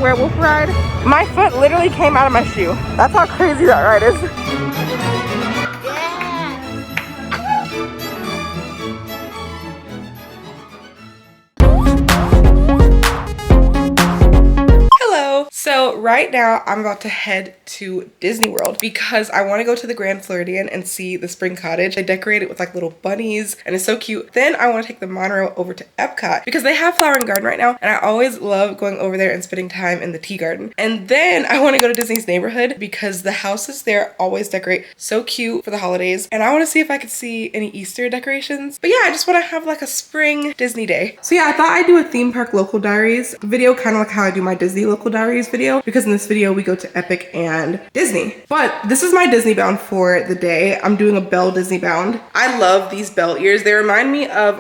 werewolf ride. My foot literally came out of my shoe. That's how crazy that ride is. So right now I'm about to head to Disney World because I want to go to the Grand Floridian and see the spring cottage. I decorate it with like little bunnies and it's so cute. Then I want to take the monorail over to Epcot because they have Flower and Garden right now and I always love going over there and spending time in the tea garden. And then I want to go to Disney's neighborhood because the houses there always decorate so cute for the holidays, and I want to see if I could see any Easter decorations. But yeah, I just want to have like a spring Disney day. So yeah, I thought I'd do a theme park local diaries video, kind of like how I do my Disney local diaries video, because in this video we go to Epic and Disney. But this is my Disney bound for the day. I'm doing a Belle Disney bound. I love these Belle ears. They remind me of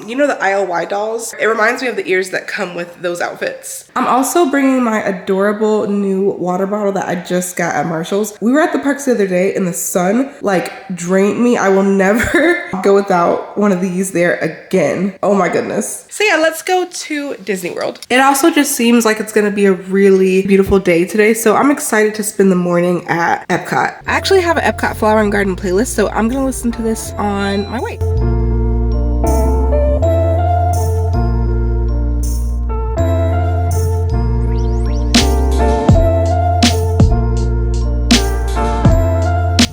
you know, the IOY dolls. It reminds me of the ears that come with those outfits. I'm also bringing my adorable new water bottle that I just got at Marshall's. We were at the parks the other day and the sun like drained me. I will never go without one of these there again. Oh my goodness. So yeah, let's go to Disney World. It also just seems like it's gonna be a really beautiful day today, so I'm excited to spend the morning at Epcot. I actually have an Epcot Flower and Garden playlist, so I'm gonna listen to this on my way.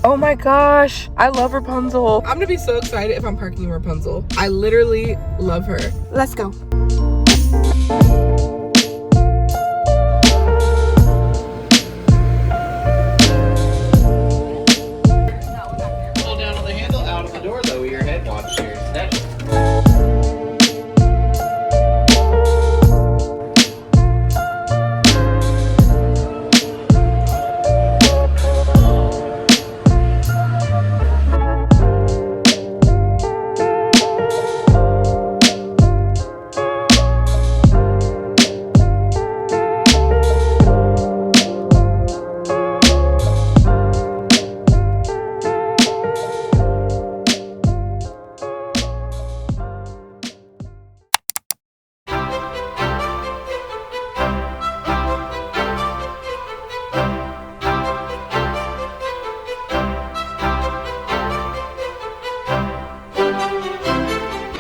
Oh my gosh, I love Rapunzel. I'm gonna be so excited if I'm parking Rapunzel. I literally love her. Let's go. Hold down on the handle, out of the door though, with your head watch your step.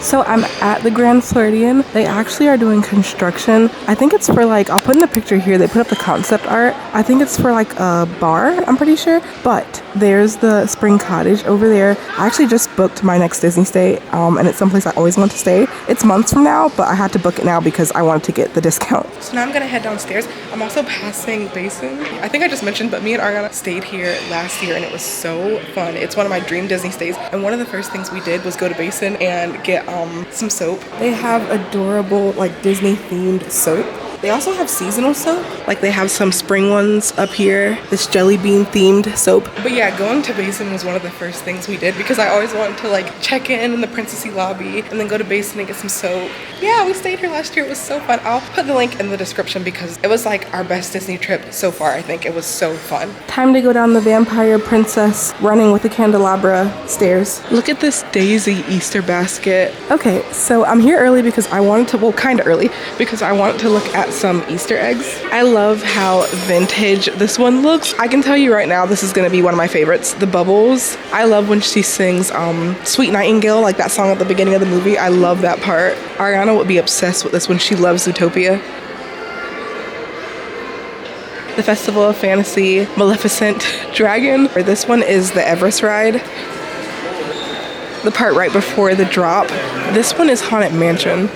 So I'm at the Grand Floridian. They actually are doing construction. I think it's for like, I'll put in the picture here, they put up the concept art. I think it's for like a bar, I'm pretty sure. But there's the spring cottage over there. I actually just booked my next Disney stay, and it's someplace I always want to stay. It's months from now, but I had to book it now because I wanted to get the discount. So now I'm gonna head downstairs. I'm also passing Basin. I think I just mentioned, but me and Ariana stayed here last year and it was so fun. It's one of my dream Disney stays. And one of the first things we did was go to Basin and get some soap. They have adorable like Disney themed soap. They also have seasonal soap. Like they have some spring ones up here. This jelly bean themed soap. But yeah, going to Basin was one of the first things we did because I always wanted to like check in the Princessy lobby and then go to Basin and get some soap. Yeah, we stayed here last year. It was so fun. I'll put the link in the description because it was like our best Disney trip so far. I think it was so fun. Time to go down the Vampire Princess running with the candelabra stairs. Look at this daisy Easter basket. Okay, so I'm here early because I wanted to, well, kind of early because I wanted to look at some Easter eggs. I love how vintage this one looks. I can tell you right now, this is gonna be one of my favorites. The bubbles. I love when she sings Sweet Nightingale, like that song at the beginning of the movie. I love that part. Ariana would be obsessed with this one. She loves Zootopia. The Festival of Fantasy, Maleficent Dragon. Or this one is the Everest ride. The part right before the drop. This one is Haunted Mansion.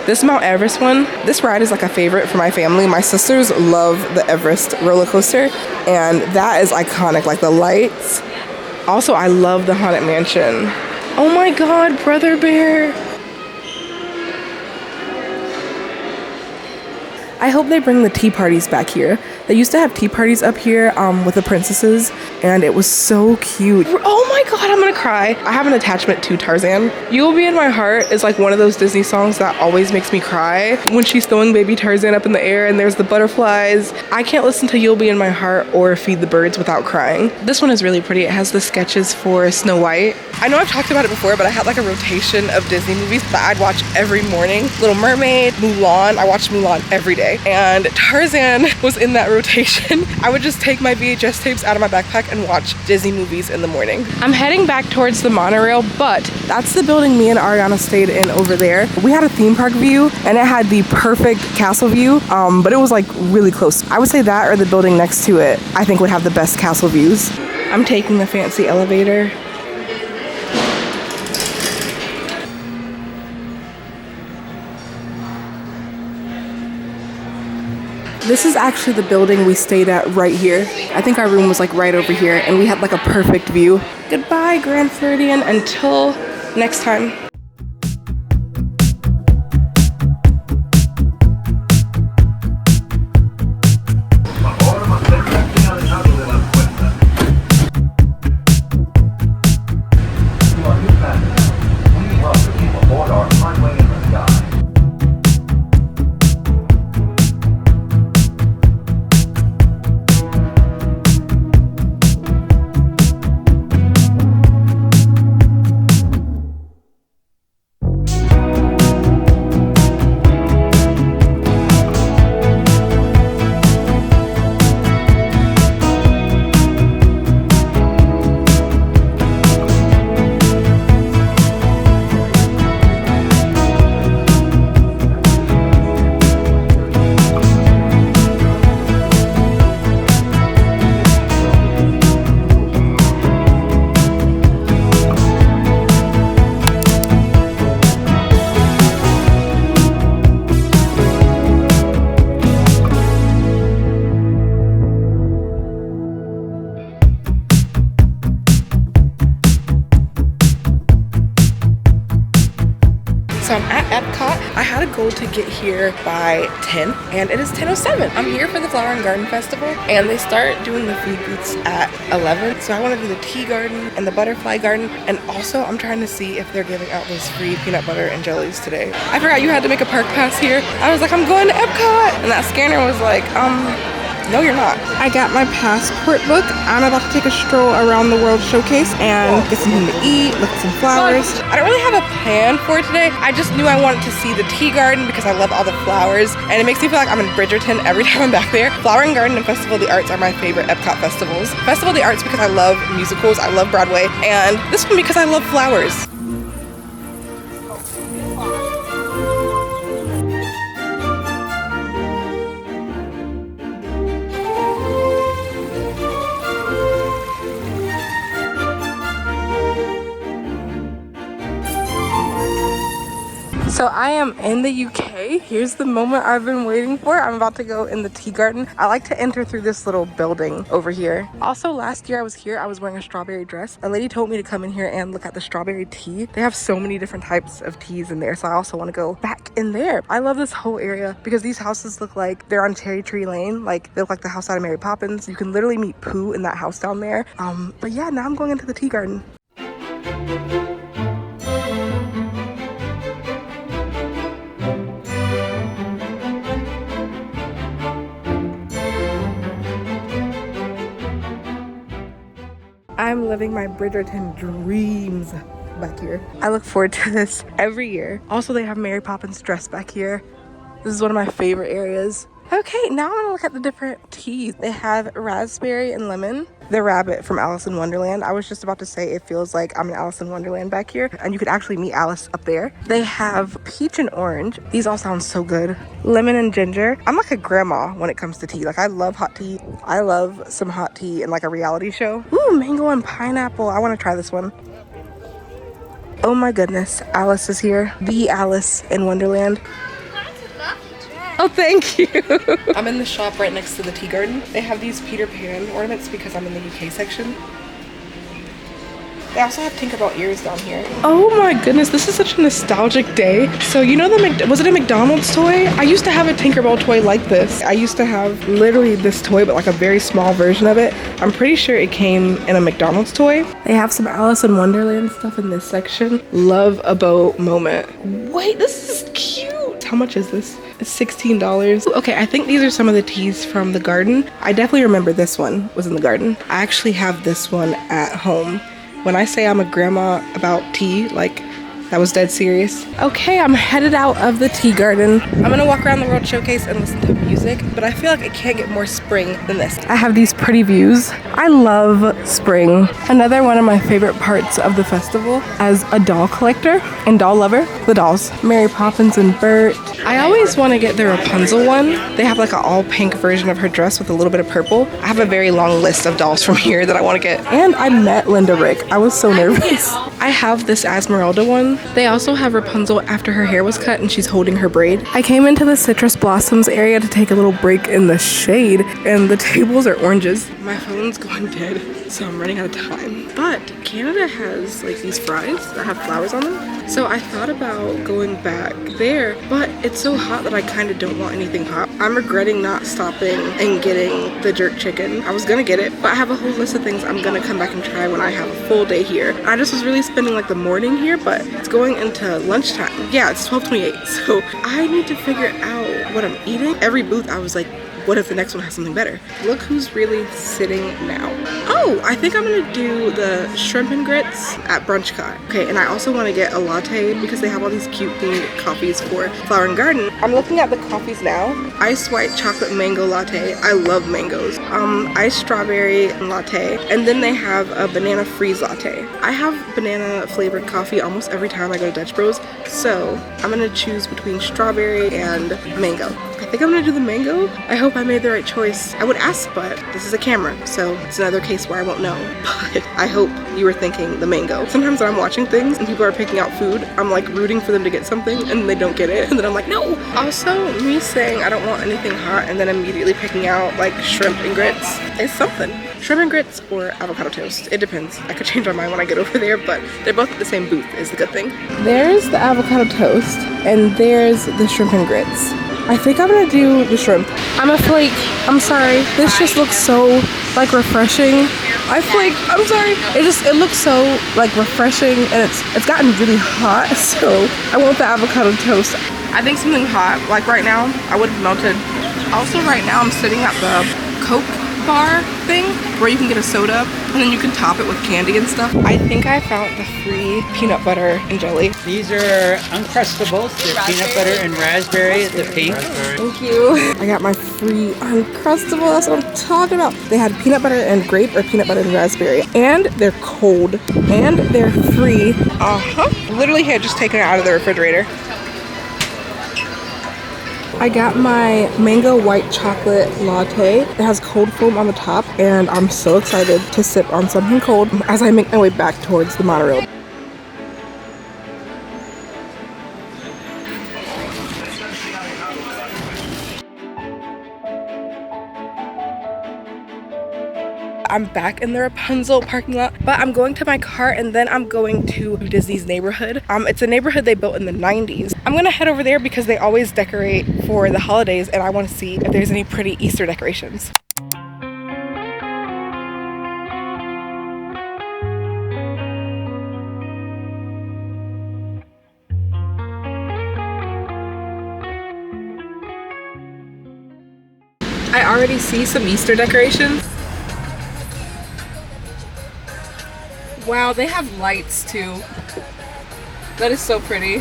This Mount Everest one, this ride is like a favorite for my family. My sisters love the Everest roller coaster, and that is iconic, like the lights. Also, I love the Haunted Mansion. Oh my God, Brother Bear. I hope they bring the tea parties back here. They used to have tea parties up here with the princesses, and it was so cute. Oh my god, I'm gonna cry. I have an attachment to Tarzan. You Will Be in My Heart is like one of those Disney songs that always makes me cry. When she's throwing baby Tarzan up in the air and there's the butterflies. I can't listen to You'll Be in My Heart or Feed the Birds without crying. This one is really pretty. It has the sketches for Snow White. I know I've talked about it before, but I had like a rotation of Disney movies that I'd watch every morning. Little Mermaid, Mulan. I watched Mulan every day. And Tarzan was in that rotation. I would just take my VHS tapes out of my backpack and watch Disney movies in the morning. I'm heading back towards the monorail, but that's the building me and Ariana stayed in over there. We had a theme park view and it had the perfect castle view, but it was like really close. I would say that or the building next to it, I think would have the best castle views. I'm taking the fancy elevator. This is actually the building we stayed at right here. I think our room was like right over here and we had like a perfect view. Goodbye, Grand Floridian, until next time. So I'm at Epcot. I had a goal to get here by 10 and it is 10:07. I'm here for the Flower and Garden Festival and they start doing the food booths at 11. So I want to do the tea garden and the butterfly garden, and also I'm trying to see if they're giving out those free peanut butter and jellies today. I forgot you had to make a park pass here. I was like, I'm going to Epcot, and that scanner was like, no, you're not. I got my passport book. I'm about to take a stroll around the World Showcase and get something to eat, look at some flowers. I don't really have a plan for today. I just knew I wanted to see the tea garden because I love all the flowers, and it makes me feel like I'm in Bridgerton every time I'm back there. Flower and Garden and Festival of the Arts are my favorite Epcot festivals. Festival of the Arts because I love musicals, I love Broadway, and this one because I love flowers. So I am in the UK. Here's the moment I've been waiting for. I'm about to go in the tea garden. I like to enter through this little building over here. Also, last year I was here, I was wearing a strawberry dress. A lady told me to come in here and look at the strawberry tea. They have so many different types of teas in there, so I also want to go back in there. I love this whole area because these houses look like they're on Cherry Tree Lane. Like, they look like the house out of Mary Poppins. You can literally meet Pooh in that house down there. But yeah, now I'm going into the tea garden. I'm living my Bridgerton dreams back here. I look forward to this every year. Also, they have Mary Poppins dress back here. This is one of my favorite areas. Okay, now I'm gonna look at the different teas. They have raspberry and lemon. The rabbit from Alice in Wonderland. I was just about to say it feels like I'm in Alice in Wonderland back here, and you could actually meet Alice up there. They have peach and orange. These all sound so good. Lemon and ginger. I'm like a grandma when it comes to tea. Like, I love hot tea. I love some hot tea in like a reality show. Ooh, mango and pineapple. I want to try this one. Oh my goodness, Alice is here. The Alice in Wonderland. Oh, thank you. I'm in the shop right next to the tea garden. They have these Peter Pan ornaments because I'm in the UK section. They also have Tinkerbell ears down here. Oh my goodness, this is such a nostalgic day. So you know was it a McDonald's toy? I used to have a Tinkerbell toy like this. I used to have literally this toy, but like a very small version of it. I'm pretty sure it came in a McDonald's toy. They have some Alice in Wonderland stuff in this section. Love a boat moment. Wait, this is cute. How much is this? It's $16. Okay, I think these are some of the teas from the garden. I definitely remember this one was in the garden. I actually have this one at home. When I say I'm a grandma about tea, like, that was dead serious. Okay, I'm headed out of the tea garden. I'm gonna walk around the World Showcase and listen to music, but I feel like it can't get more spring than this. I have these pretty views. I love spring. Another one of my favorite parts of the festival as a doll collector and doll lover, the dolls. Mary Poppins and Bert. I always want to get the Rapunzel one. They have like an all pink version of her dress with a little bit of purple. I have a very long list of dolls from here that I want to get. And I met Linda Rick. I was so nervous. I have this Esmeralda one. They also have Rapunzel after her hair was cut and she's holding her braid. I came into the Citrus Blossoms area to take a little break in the shade, and the tables are oranges. My phone's going dead, so I'm running out of time. But Canada has like these fries that have flowers on them. So I thought about going back there, but it's so hot that I kind of don't want anything hot. I'm regretting not stopping and getting the jerk chicken. I was gonna get it, but I have a whole list of things I'm gonna come back and try when I have a full day here. I just was really spending like the morning here, but it's going into lunchtime. Yeah, it's 12:28, so I need to figure out what I'm eating. Every booth I was like, what if the next one has something better? Look who's really sitting now. Oh, I think I'm gonna do the shrimp and grits at Brunchcott. Okay, and I also want to get a latte because they have all these cute themed coffees for Flower and Garden. I'm looking at the coffees now. Iced white chocolate mango latte. I love mangoes. Iced strawberry latte, and then they have a banana freeze latte. I have banana flavored coffee almost every time I go to Dutch Bros, so I'm gonna choose between strawberry and mango. I think I'm gonna do the mango. I hope I made the right choice. I would ask, but this is a camera, so it's another case where I won't know. But I hope you were thinking the mango. Sometimes when I'm watching things and people are picking out food, I'm like rooting for them to get something and they don't get it. And then I'm like, no. Also, me saying I don't want anything hot and then immediately picking out like shrimp and grits is something. Shrimp and grits or avocado toast. It depends. I could change my mind when I get over there, but they're both at the same booth is the good thing. There's the avocado toast and there's the shrimp and grits. I think I'm gonna do the shrimp. I'm a flake. I'm sorry. This just looks so like refreshing. I flake. I'm sorry. It looks so like refreshing, and it's gotten really hot, so I want the avocado toast. I think something hot, like right now, I would have melted. Also right now I'm sitting at the Coke bar thing where you can get a soda and then you can top it with candy and stuff. I think I found the free peanut butter and jelly. These are Uncrustables. They're peanut butter and raspberry, the pink. Thank you. I got my free Uncrustable. That's what I'm talking about. They had peanut butter and grape or peanut butter and raspberry. And they're cold. And they're free. Literally had just taken it out of the refrigerator. I got my mango white chocolate latte. It has cold foam on the top, and I'm so excited to sip on something cold as I make my way back towards the monorail. I'm back in the Rapunzel parking lot, but I'm going to my car and then I'm going to Disney's neighborhood. It's a neighborhood they built in the 90s. I'm gonna head over there because they always decorate for the holidays and I want to see if there's any pretty Easter decorations. I already see some Easter decorations. Wow, they have lights too. That is so pretty.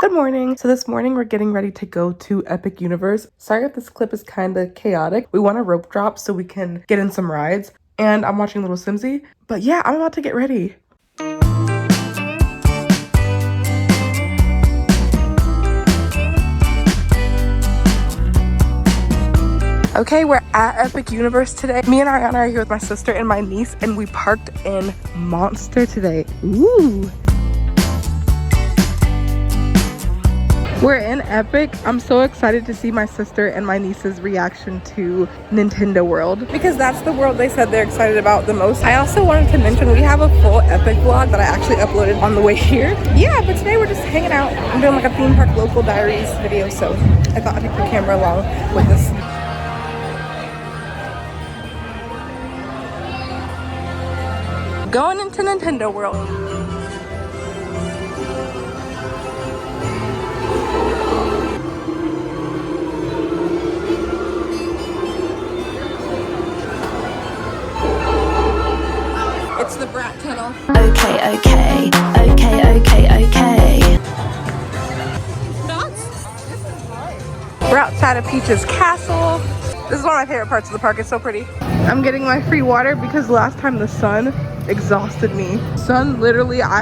Good morning. So this morning we're getting ready to go to Epic Universe. Sorry if this clip is kind of chaotic. We want a rope drop so we can get in some rides. And I'm watching Little Simsy. But yeah, I'm about to get ready. Okay, we're at Epic Universe today. Me and Ariana are here with my sister and my niece, and we parked in Monster today. Ooh. We're in Epic. I'm so excited to see my sister and my niece's reaction to Nintendo World because that's the world they said they're excited about the most. I also wanted to mention we have a full Epic vlog that I actually uploaded on the way here. Yeah, but today we're just hanging out. I'm doing like a theme park local diaries video, so I thought I'd take the camera along with us. Going into Nintendo World. It's the Brat Tunnel. Okay, okay, okay, okay, okay. We're outside of Peach's castle. This is one of my favorite parts of the park. It's so pretty. I'm getting my free water because last time the sun exhausted me. Sun literally, I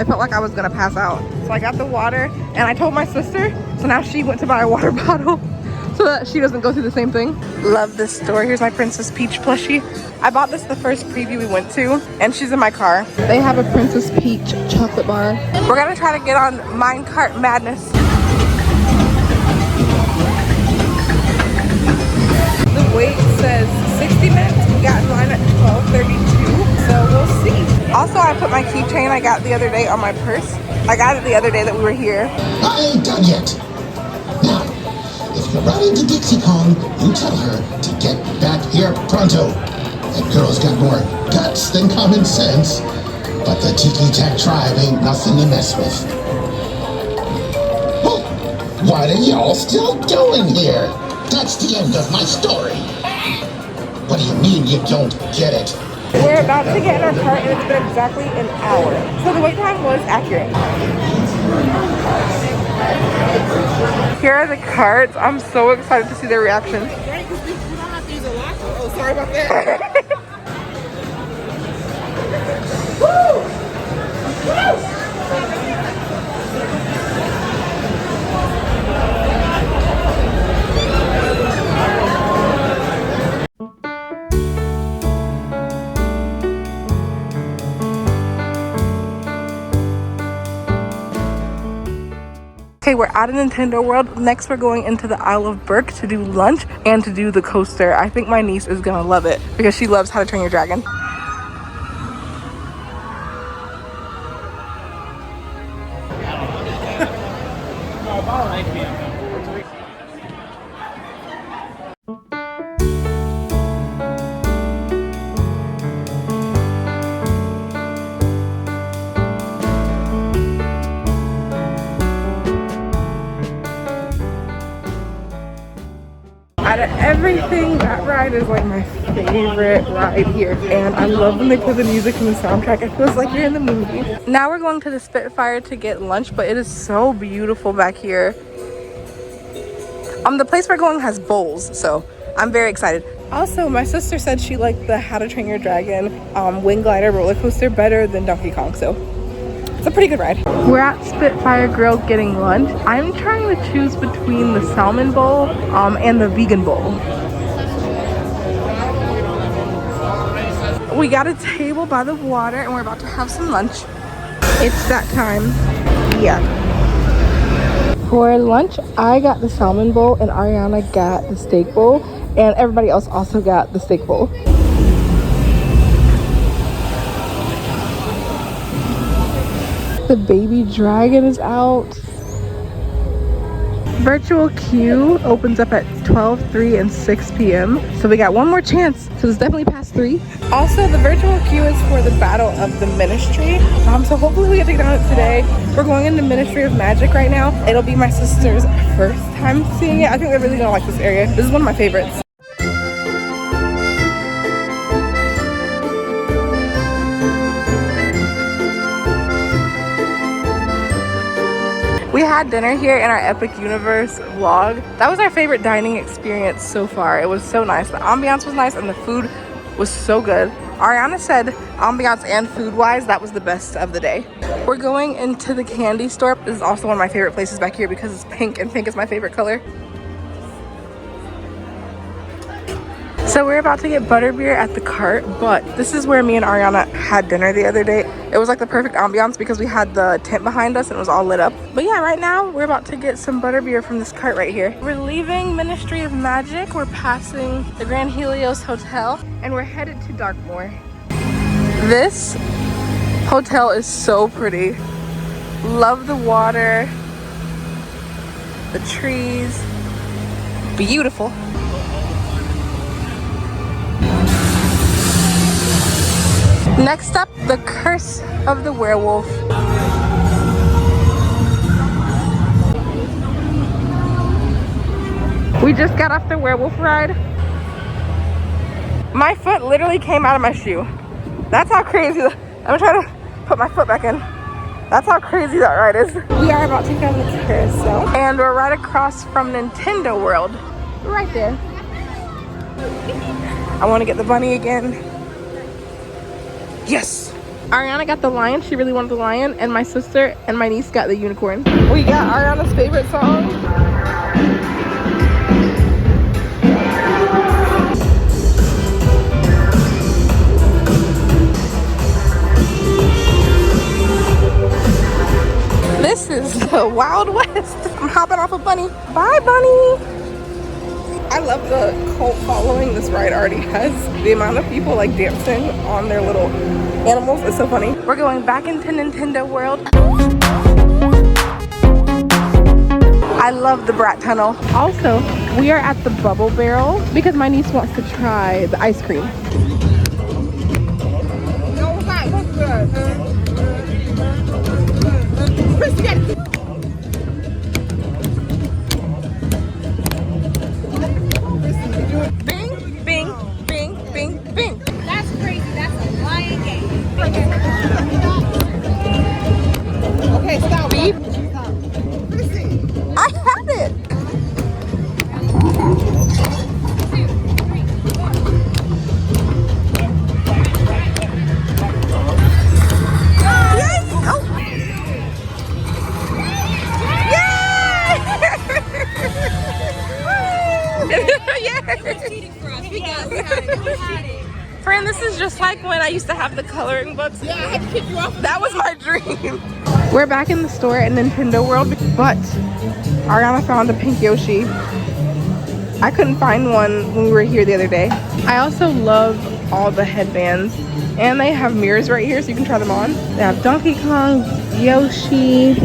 felt like I was gonna pass out. So I got the water and I told my sister, so now she went to buy a water bottle so that she doesn't go through the same thing. Love this store. Here's my Princess Peach plushie. I bought this the first preview we went to and she's in my car. They have a Princess Peach chocolate bar. We're gonna try to get on Minecart Madness. The wait says 60 minutes. We got in line at 12:32, so we'll see. Also, I put my keychain I got the other day on my purse. I got it the other day that we were here. I ain't done yet. Now, if you run into Dixie Kong, you tell her to get back here pronto. That girl's got more guts than common sense, but the Tiki Tac tribe ain't nothing to mess with. Oh, what are y'all still doing here? That's the end of my story. What do you mean you don't get it? We're about to get in our cart and it's been exactly an hour. So the wait time was accurate. Here are the carts. I'm so excited to see their reactions. Right, because we don't have to use a lock. Oh, sorry about that. Okay, we're out of Nintendo World. Next, we're going into the Isle of Berk to do lunch and to do the coaster. I think my niece is gonna love it because she loves How to Train Your Dragon. Out of everything, that ride is like my favorite ride here. And I love when they put the music in the soundtrack. It feels like you're in the movie. Now we're going to the Spitfire to get lunch, but it is so beautiful back here. The place we're going has bowls, so I'm very excited. Also, my sister said she liked the How to Train Your Dragon Wing Glider roller coaster better than Donkey Kong, so it's a pretty good ride. We're at Spitfire Grill getting lunch. I'm trying to choose between the salmon bowl and the vegan bowl. We got a table by the water and we're about to have some lunch. It's that time. Yeah. For lunch, I got the salmon bowl and Ariana got the steak bowl, and everybody else also got the steak bowl. The baby dragon is out. Virtual queue opens up at 12, 3, and 6 p.m. So we got one more chance. So it's definitely past 3. Also, the virtual queue is for the Battle of the Ministry. So hopefully we get to get on it today. We're going into Ministry of Magic right now. It'll be my sister's first time seeing it. I think they're really gonna like this area. This is one of my favorites. We had dinner here in our Epic Universe vlog. That was our favorite dining experience so far. It was so nice. The ambiance was nice and the food was so good. Ariana said ambiance and food-wise, that was the best of the day. We're going into the candy store. This is also one of my favorite places back here because it's pink and pink is my favorite color. So we're about to get butterbeer at the cart, but this is where me and Ariana had dinner the other day. It was like the perfect ambiance because we had the tent behind us and it was all lit up. But yeah, right now we're about to get some butterbeer from this cart right here. We're leaving Ministry of Magic. We're passing the Grand Helios Hotel and we're headed to Darkmoor. This hotel is so pretty. Love the water, the trees, beautiful. Next up, the Curse of the Werewolf. We just got off the werewolf ride. My foot literally came out of my shoe. That's how crazy. I'm trying to put my foot back in. That's how crazy that ride is. We are about to go on the carousel. And we're right across from Nintendo World. Right there. I want to get the bunny again. Yes! Ariana got the lion. She really wanted the lion. And my sister and my niece got the unicorn. We got Ariana's favorite song. This is the Wild West. I'm hopping off a bunny. Bye, bunny! I love the cult following this ride already has. The amount of people like dancing on their little animals is so funny. We're going back into Nintendo World. I love the Brat Tunnel. Also, we are at the Bubble Barrel because my niece wants to try the ice cream. Bing, bing, bing, bing, bing. That's crazy. That's a lion game. Okay, stop. Beep. I had it. Yay! Oh. Friend, this is just like when I used to have the coloring books. Yeah, I had to kick you off. That was my dream. We're back in the store at Nintendo World, but Ariana found a pink Yoshi. I couldn't find one when we were here the other day. I also love all the headbands, and they have mirrors right here so you can try them on. They have Donkey Kong, Yoshi,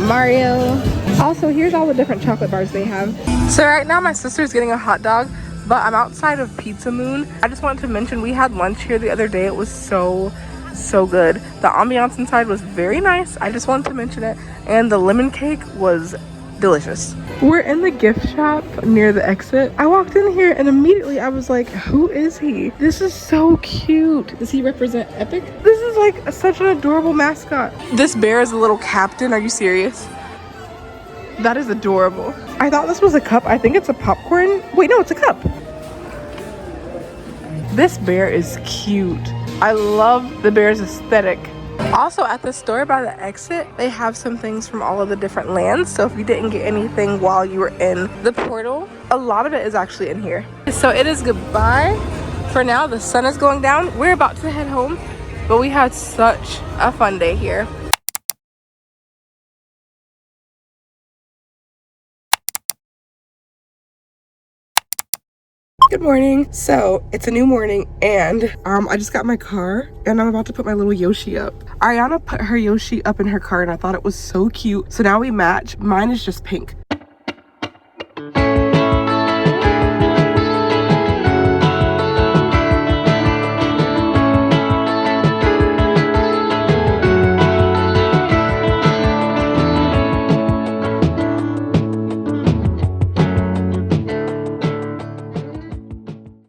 Mario. Also, here's all the different chocolate bars they have. So right now my sister's getting a hot dog, but I'm outside of Pizza Moon. I just wanted to mention we had lunch here the other day. It was so good. The ambiance inside was very nice. I just wanted to mention it. And the lemon cake was delicious. We're in the gift shop near the exit. I walked in here and immediately I was like, who is he? This is so cute. Does he represent Epic? This is like such an adorable mascot. This bear is a little captain. Are you serious? That is adorable. I thought this was a cup. I think it's a popcorn. Wait, no, it's a cup. This bear is cute. I love the bear's aesthetic. Also at the store by the exit, they have some things from all of the different lands. So if you didn't get anything while you were in the portal, a lot of it is actually in here. So it is goodbye for now. The sun is going down. We're about to head home, but we had such a fun day here. Good morning. So it's a new morning and I just got my car and I'm about to put my little Yoshi up. Ariana put her Yoshi up in her car and I thought it was so cute. So now we match. Mine is just pink.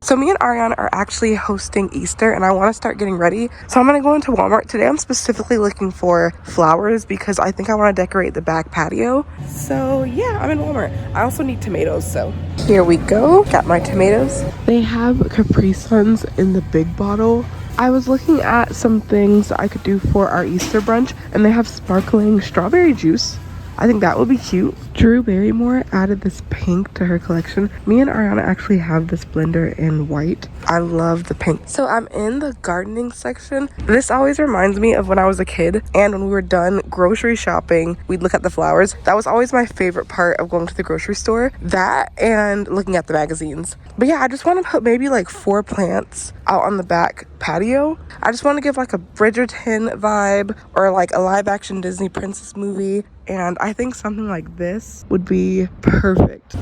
So me and Ariana are actually hosting Easter and I want to start getting ready. So I'm going to go into Walmart today. I'm specifically looking for flowers because I think I want to decorate the back patio. So yeah, I'm in Walmart. I also need tomatoes, so here we go. Got my tomatoes. They have Capri Suns in the big bottle. I was looking at some things I could do for our Easter brunch and they have sparkling strawberry juice. I think that would be cute. Drew Barrymore added this pink to her collection. Me and Ariana actually have this blender in white. I love the pink. So I'm in the gardening section. This always reminds me of when I was a kid and when we were done grocery shopping, we'd look at the flowers. That was always my favorite part of going to the grocery store. That and looking at the magazines. But yeah, I just want to put maybe like 4 plants out on the back patio. I just want to give like a Bridgerton vibe or like a live action Disney princess movie. And I think something like this would be perfect.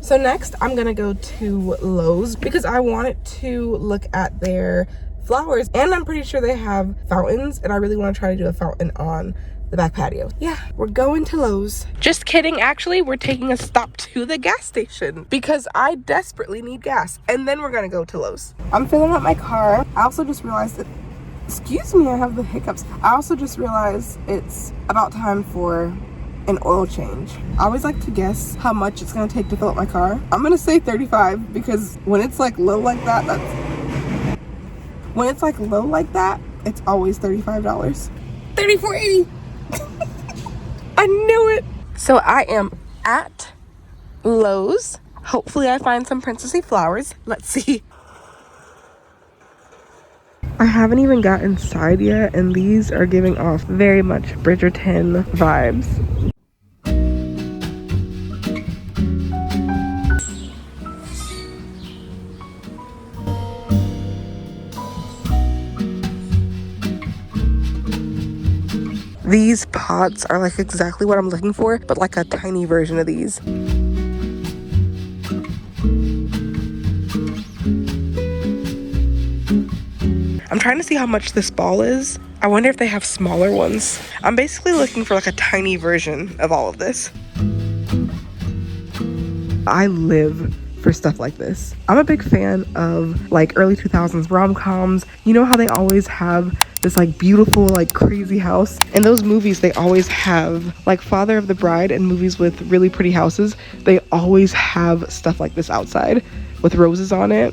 So next I'm gonna go to Lowe's because I wanted to look at their flowers, and I'm pretty sure they have fountains, and I really want to try to do a fountain on the back patio. Yeah, we're going to Lowe's. Just kidding, actually, we're taking a stop to the gas station because I desperately need gas, and then we're gonna go to Lowe's. I'm filling up my car. I also just realized that, excuse me, I have the hiccups. I also just realized it's about time for an oil change. I always like to guess how much it's gonna take to fill up my car. I'm gonna say 35 because when it's like low like that, when it's like low like that, it's always $35. $34.80. I knew it. So I am at Lowe's. Hopefully I find some princessy flowers. Let's see. I haven't even got inside yet, and these are giving off very much Bridgerton vibes. These pots are like exactly what I'm looking for, but like a tiny version of these. I'm trying to see how much this ball is. I wonder if they have smaller ones. I'm basically looking for like a tiny version of all of this. I live for stuff like this. I'm a big fan of like early 2000s rom-coms. You know how they always have this like beautiful like crazy house? In those movies they always have like Father of the Bride and movies with really pretty houses. They always have stuff like this outside with roses on it.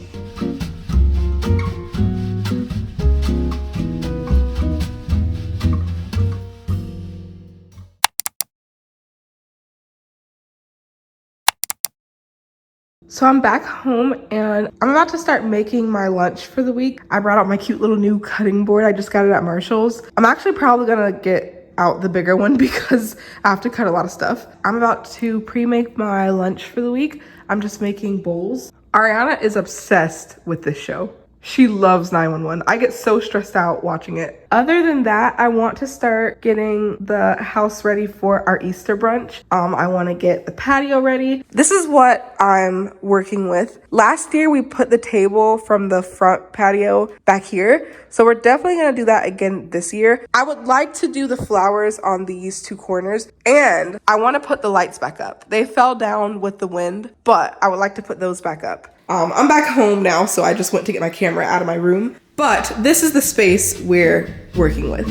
So I'm back home and I'm about to start making my lunch for the week. I brought out my cute little new cutting board. I just got it at Marshall's. I'm actually probably gonna get out the bigger one because I have to cut a lot of stuff. I'm about to pre-make my lunch for the week. I'm just making bowls. Ariana is obsessed with this show. She loves 911. I get so stressed out watching it. Other than that, I want to start getting the house ready for our Easter brunch. I want to get the patio ready. This is what I'm working with. Last year, we put the table from the front patio back here. So we're definitely going to do that again this year. I would like to do the flowers on these 2 corners, and I want to put the lights back up. They fell down with the wind, but I would like to put those back up. I'm back home now, so I just went to get my camera out of my room. But this is the space we're working with.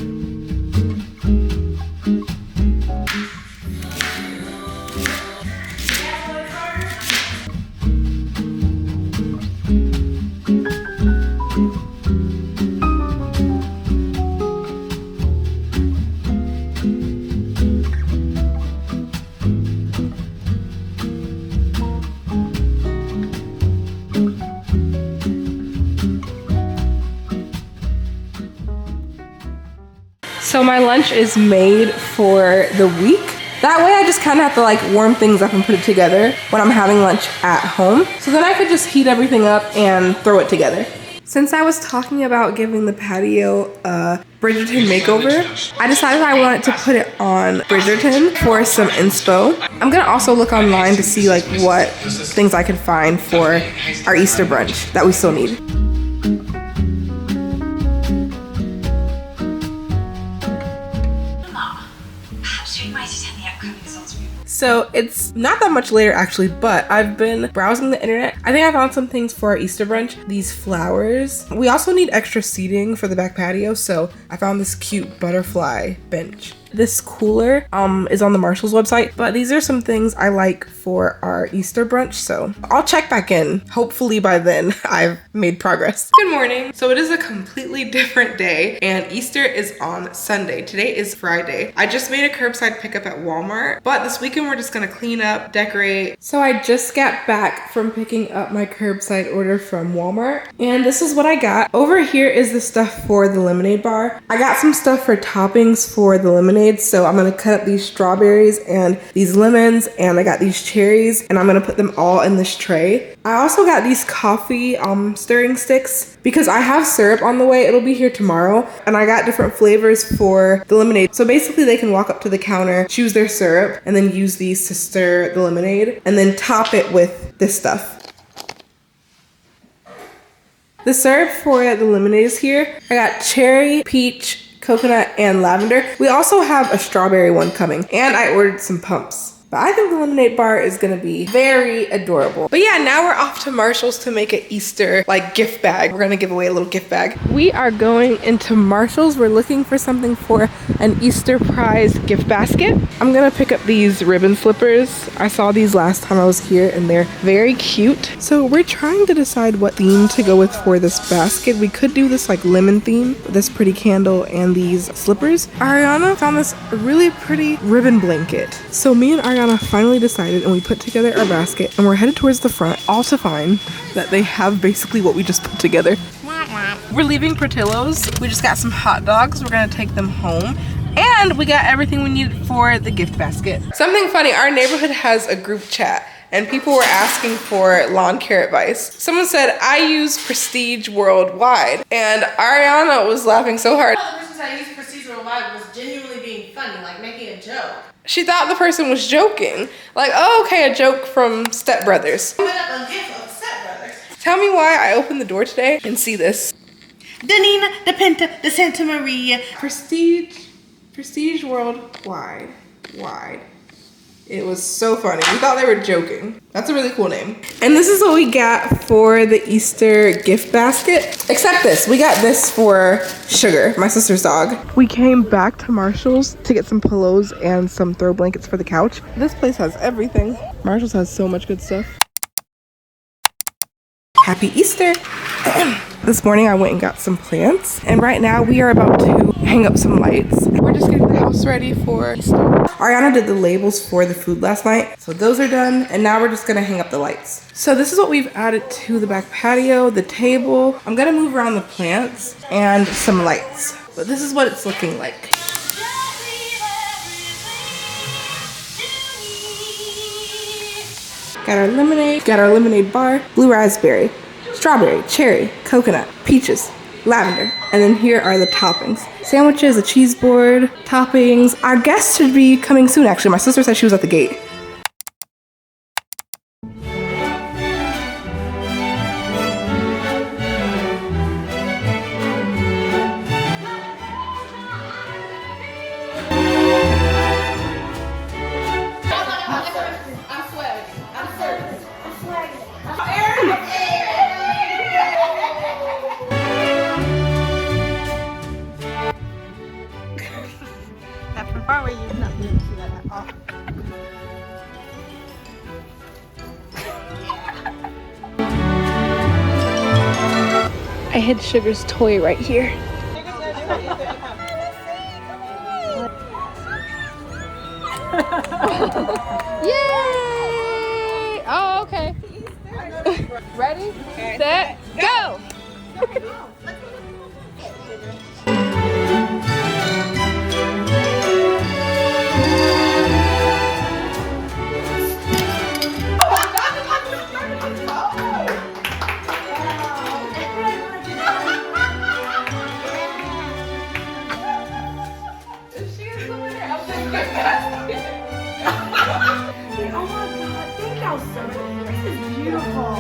So my lunch is made for the week. That way I just kind of have to like warm things up and put it together when I'm having lunch at home. So then I could just heat everything up and throw it together. Since I was talking about giving the patio a Bridgerton makeover, I decided I wanted to put it on Bridgerton for some inspo. I'm gonna also look online to see like what things I can find for our Easter brunch that we still need. So it's not that much later actually, but I've been browsing the internet. I think I found some things for our Easter brunch. These flowers. We also need extra seating for the back patio, so I found this cute butterfly bench. This cooler is on the Marshall's website, but these are some things I like for our Easter brunch, so I'll check back in. Hopefully by then I've made progress. Good morning. So it is a completely different day and Easter is on Sunday. Today is Friday. I just made a curbside pickup at Walmart, but this weekend we're just gonna clean up, decorate. So I just got back from picking up my curbside order from Walmart, and this is what I got. Over here is the stuff for the lemonade bar. I got some stuff for toppings for the lemonade, so I'm gonna cut up these strawberries and these lemons, and I got these cherries, and I'm gonna put them all in this tray. I also got these coffee stirring sticks because I have syrup on the way. It'll be here tomorrow, and I got different flavors for the lemonade. So basically they can walk up to the counter, choose their syrup, and then use these to stir the lemonade, and then top it with this stuff. The syrup for the lemonade is here. I got cherry, peach, coconut, and lavender. We also have a strawberry one coming, and I ordered some pumps. But I think the lemonade bar is gonna be very adorable. But yeah, now we're off to Marshall's to make an Easter like gift bag. We're gonna give away a little gift bag. We are going into Marshall's. We're looking for something for an Easter prize gift basket. I'm gonna pick up these ribbon slippers. I saw these last time I was here and they're very cute. So we're trying to decide what theme to go with for this basket. We could do this like lemon theme, this pretty candle and these slippers. Ariana found this really pretty ribbon blanket. So me and Ariana finally decided and we put together our basket and we're headed towards the front, all to find that they have basically what we just put together. We're leaving Portillo's. We just got some hot dogs. We're gonna take them home. And we got everything we needed for the gift basket. Something funny, our neighborhood has a group chat and people were asking for lawn care advice. Someone said, I use Prestige Worldwide. And Ariana was laughing so hard. The person that used Prestige Worldwide was genuinely being funny, like making a joke. She thought the person was joking. Like, oh, okay, a joke from Step Brothers. Open up a gift of Step Brothers. Tell me why I opened the door today and see this. The Nina, the Pinta, the Santa Maria. Prestige Worldwide. Wide. It was so funny. We thought they were joking. That's a really cool name. And this is what we got for the Easter gift basket. Except this, we got this for Sugar, my sister's dog. We came back to Marshall's to get some pillows and some throw blankets for the couch. This place has everything. Marshall's has so much good stuff. Happy Easter. This morning I went and got some plants, and right now we are about to hang up some lights. We're just getting the house ready for Easter. Ariana did the labels for the food last night, so those are done, and now we're just gonna hang up the lights. So this is what we've added to the back patio, the table. I'm gonna move around the plants and some lights, but this is what it's looking like. Got our lemonade bar, blue raspberry, strawberry, cherry, coconut, peaches, lavender, and then here are the toppings. Sandwiches, a cheese board, toppings. Our guest should be coming soon, actually. My sister said she was at the gate. I hid Sugar's toy right here. Yay! Oh, okay. Ready, set, go! Oh my god, thank y'all so much. This is beautiful.